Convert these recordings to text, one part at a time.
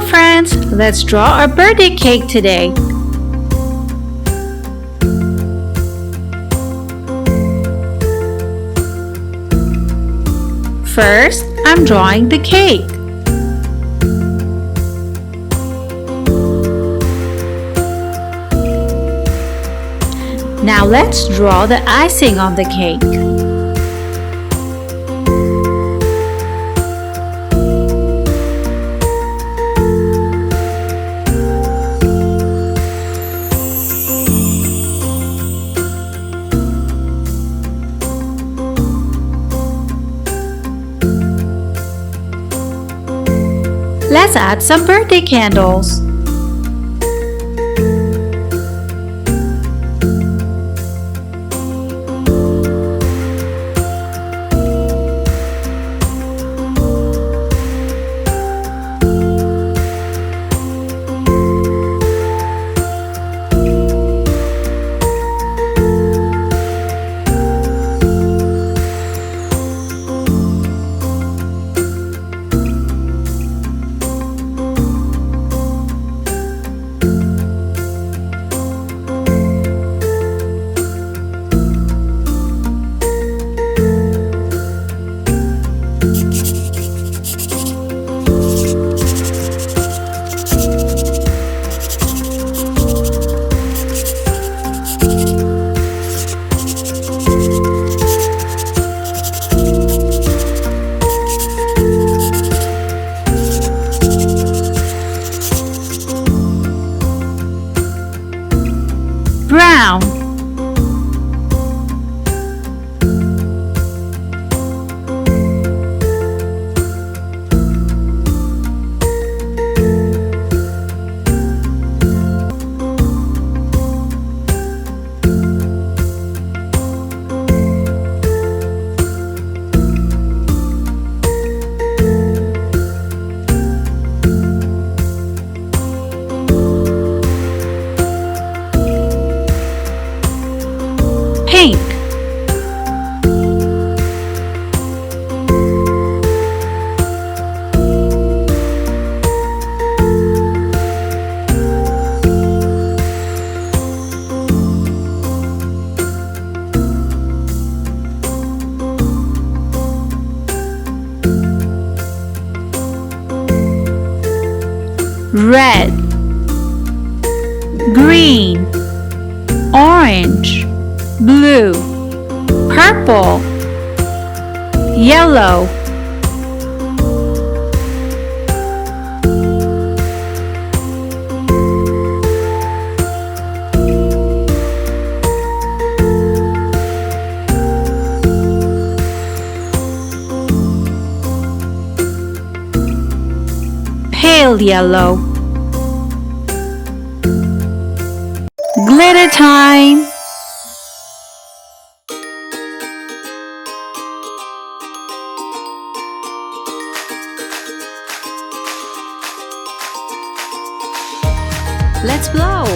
friends, let's draw our birthday cake today. First, I'm drawing the cake. Now let's draw the icing on the cake. Let's add some birthday candles. Brown, pink, red, green, orange, blue, purple, yellow, pale yellow. Glitter time! Let's blow!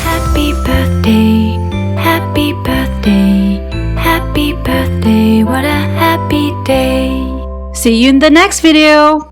Happy birthday, happy birthday, happy birthday, what a happy day. See you in the next video!